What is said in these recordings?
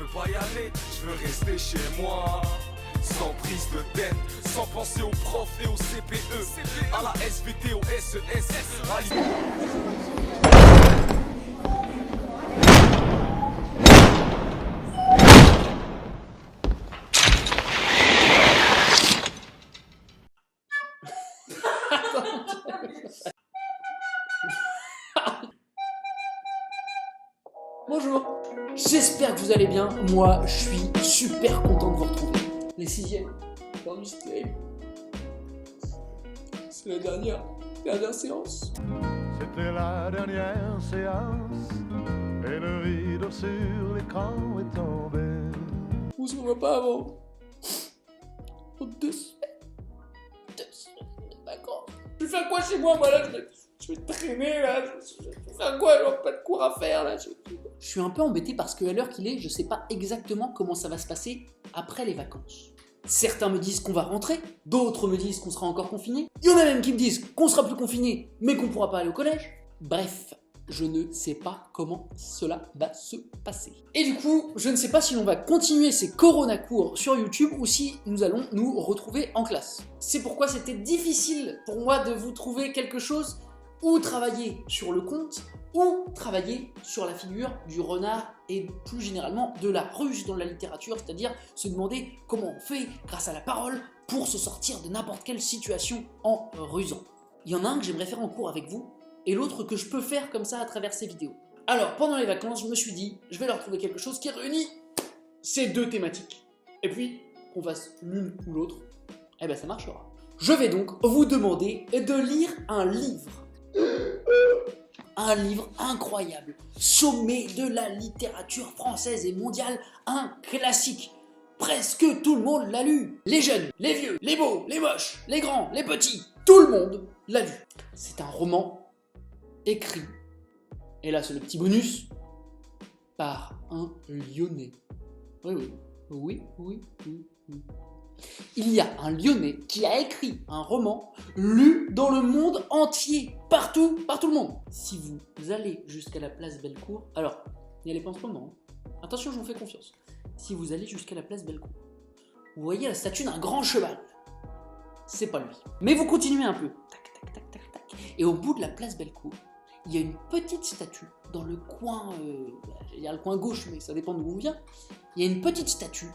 veux pas y aller, je veux rester chez moi. Sans prise de tête, sans penser aux profs et aux CPE, à la SVT, au SES, Bonjour, j'espère que vous allez bien. Moi, je suis super content de vous retrouver. Les 6e, dans du stream. C'est la dernière séance. C'était la dernière séance et le rideau sur l'écran est tombé. On se revoit pas avant. Pour 2 semaines. 2 semaines de vacances. Je vais faire quoi chez moi là, je vais traîner là. Je vais faire quoi? J'ai pas de cours à faire là. Je suis un peu embêté parce qu'à l'heure qu'il est, je sais pas exactement comment ça va se passer après les vacances. Certains me disent qu'on va rentrer, d'autres me disent qu'on sera encore confiné. Il y en a même qui me disent qu'on sera plus confiné, mais qu'on pourra pas aller au collège. Bref, je ne sais pas comment cela va se passer. Et du coup, je ne sais pas si l'on va continuer ces Corona cours sur YouTube ou si nous allons nous retrouver en classe. C'est pourquoi c'était difficile pour moi de vous trouver quelque chose ou travailler sur le conte, ou travailler sur la figure du renard et plus généralement de la ruse dans la littérature, c'est-à-dire se demander comment on fait grâce à la parole pour se sortir de n'importe quelle situation en rusant. Il y en a un que j'aimerais faire en cours avec vous et l'autre que je peux faire comme ça à travers ces vidéos. Alors pendant les vacances, je me suis dit, je vais leur trouver quelque chose qui réunit ces deux thématiques. Et puis, qu'on fasse l'une ou l'autre, eh ben ça marchera. Je vais donc vous demander de lire un livre. Un livre incroyable, sommet de la littérature française et mondiale, un classique. Presque tout le monde l'a lu. Les jeunes, les vieux, les beaux, les moches, les grands, les petits, tout le monde l'a lu. C'est un roman écrit, et là c'est le petit bonus, par un Lyonnais. Oui. Il y a un Lyonnais qui a écrit un roman lu dans le monde entier, partout, par tout le monde. Si vous allez jusqu'à la place Bellecour, alors, n'y allez pas en ce moment, hein. Attention, je vous fais confiance. Si vous allez jusqu'à la place Bellecour, vous voyez la statue d'un grand cheval. C'est pas lui. Mais vous continuez un peu. Tac. Et au bout de la place Bellecour, il y a une petite statue dans le coin, il y a le coin gauche, mais ça dépend d'où on vient. Il y a une petite statue.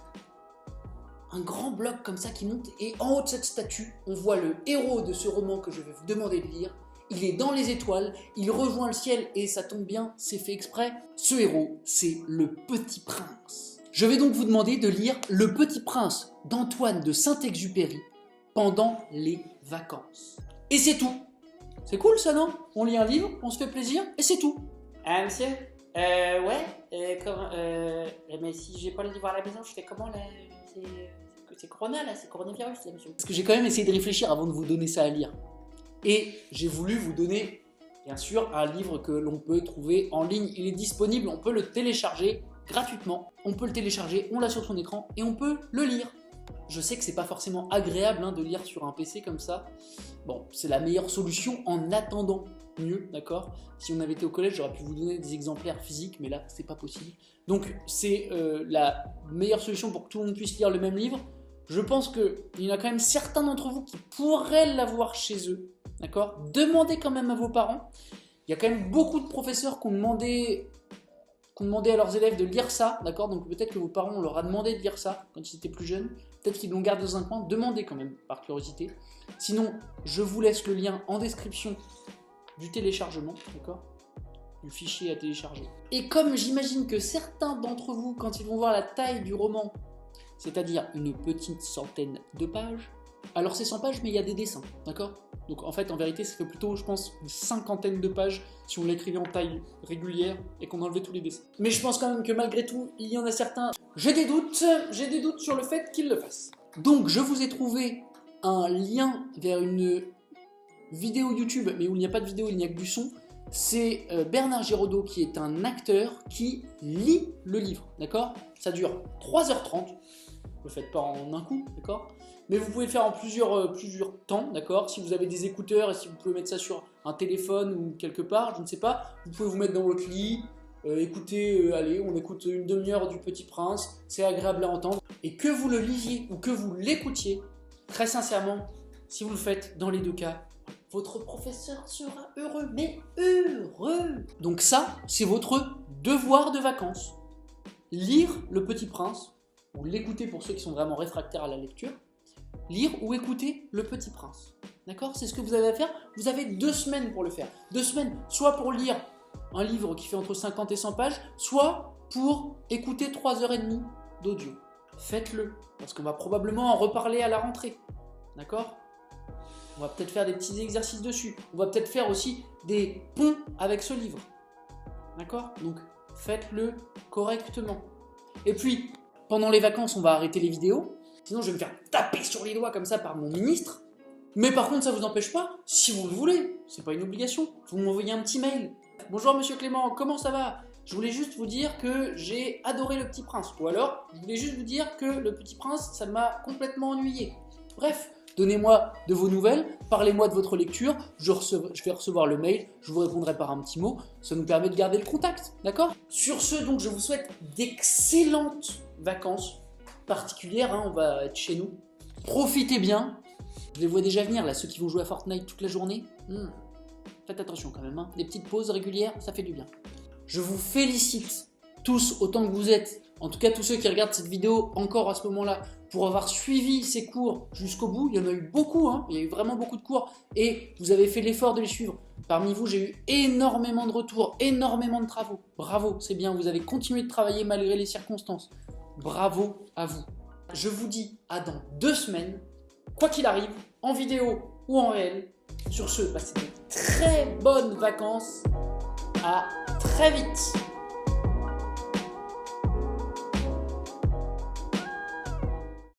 Un grand bloc comme ça qui monte, et en haut de cette statue, on voit le héros de ce roman que je vais vous demander de lire. Il est dans les étoiles, il rejoint le ciel, et ça tombe bien, c'est fait exprès. Ce héros, c'est le Petit Prince. Je vais donc vous demander de lire Le Petit Prince d'Antoine de Saint-Exupéry pendant les vacances. Et c'est tout. C'est cool ça, non? On lit un livre, on se fait plaisir, et c'est tout. Ah monsieur? Mais si j'ai pas le livre à la maison, je fais comment là? C'est Corona là, c'est coronavirus là monsieur. Parce que j'ai quand même essayé de réfléchir avant de vous donner ça à lire. Et j'ai voulu vous donner, bien sûr, un livre que l'on peut trouver en ligne. Il est disponible, on peut le télécharger gratuitement. On peut le télécharger, on l'a sur son écran et on peut le lire. Je sais que c'est pas forcément agréable de lire sur un PC comme ça. Bon, c'est la meilleure solution en attendant mieux, d'accord? Si on avait été au collège, j'aurais pu vous donner des exemplaires physiques, mais là, c'est pas possible. Donc, c'est la meilleure solution pour que tout le monde puisse lire le même livre. Je pense qu'il y en a quand même certains d'entre vous qui pourraient l'avoir chez eux, d'accord? Demandez quand même à vos parents. Il y a quand même beaucoup de professeurs qui ont demandé à leurs élèves de lire ça, d'accord? Donc peut-être que vos parents, on leur a demandé de lire ça quand ils étaient plus jeunes. Peut-être qu'ils l'ont gardé dans un coin. Demandez quand même, par curiosité. Sinon, je vous laisse le lien en description du téléchargement, d'accord? Du fichier à télécharger. Et comme j'imagine que certains d'entre vous, quand ils vont voir la taille du roman, c'est-à-dire une petite centaine de pages, alors c'est 100 pages, mais il y a des dessins, d'accord? Donc en fait, en vérité, ça fait plutôt, je pense, une cinquantaine de pages si on l'écrivait en taille régulière et qu'on enlevait tous les dessins. Mais je pense quand même que malgré tout, il y en a certains. J'ai des doutes sur le fait qu'ils le fassent. Donc je vous ai trouvé un lien vers une vidéo YouTube, mais où il n'y a pas de vidéo, il n'y a que du son. C'est Bernard Giraudot qui est un acteur qui lit le livre, d'accord? Ça dure 3h30, ne le faites pas en un coup, d'accord? Mais vous pouvez le faire en plusieurs temps, d'accord? Si vous avez des écouteurs et si vous pouvez mettre ça sur un téléphone ou quelque part, je ne sais pas, vous pouvez vous mettre dans votre lit, écoutez, allez, on écoute une demi-heure du Petit Prince, c'est agréable à entendre. Et que vous le lisiez ou que vous l'écoutiez, très sincèrement, si vous le faites dans les deux cas, votre professeur sera heureux, mais heureux. Donc ça, c'est votre devoir de vacances. Lire Le Petit Prince, ou l'écouter pour ceux qui sont vraiment réfractaires à la lecture, lire ou écouter Le Petit Prince. D'accord? C'est ce que vous avez à faire. Vous avez 2 semaines pour le faire. 2 semaines, soit pour lire un livre qui fait entre 50 et 100 pages, soit pour écouter 3h30 d'audio. Faites-le, parce qu'on va probablement en reparler à la rentrée. D'accord? On va peut-être faire des petits exercices dessus. On va peut-être faire aussi des ponts avec ce livre. D'accord? Donc, faites-le correctement. Et puis, pendant les vacances, on va arrêter les vidéos. Sinon, je vais me faire taper sur les doigts comme ça par mon ministre. Mais par contre, ça ne vous empêche pas, si vous le voulez, c'est pas une obligation, vous m'envoyez un petit mail. Bonjour Monsieur Clément, comment ça va? Je voulais juste vous dire que j'ai adoré Le Petit Prince. Ou alors, je voulais juste vous dire que Le Petit Prince, ça m'a complètement ennuyé. Bref, donnez-moi de vos nouvelles, parlez-moi de votre lecture, je vais recevoir le mail, je vous répondrai par un petit mot, ça nous permet de garder le contact, d'accord? Sur ce, donc, je vous souhaite d'excellentes vacances particulières, hein, on va être chez nous. Profitez bien, je les vois déjà venir, là, ceux qui vont jouer à Fortnite toute la journée. Faites attention quand même, hein. Des petites pauses régulières, ça fait du bien. Je vous félicite tous autant que vous êtes, en tout cas tous ceux qui regardent cette vidéo encore à ce moment-là, pour avoir suivi ces cours jusqu'au bout. Il y en a eu beaucoup, hein. Il y a eu vraiment beaucoup de cours et vous avez fait l'effort de les suivre. Parmi vous, j'ai eu énormément de retours, énormément de travaux. Bravo, c'est bien, vous avez continué de travailler malgré les circonstances. Bravo à vous. Je vous dis à dans 2 semaines, quoi qu'il arrive, en vidéo ou en réel. Sur ce, passez de très bonnes vacances. À très vite.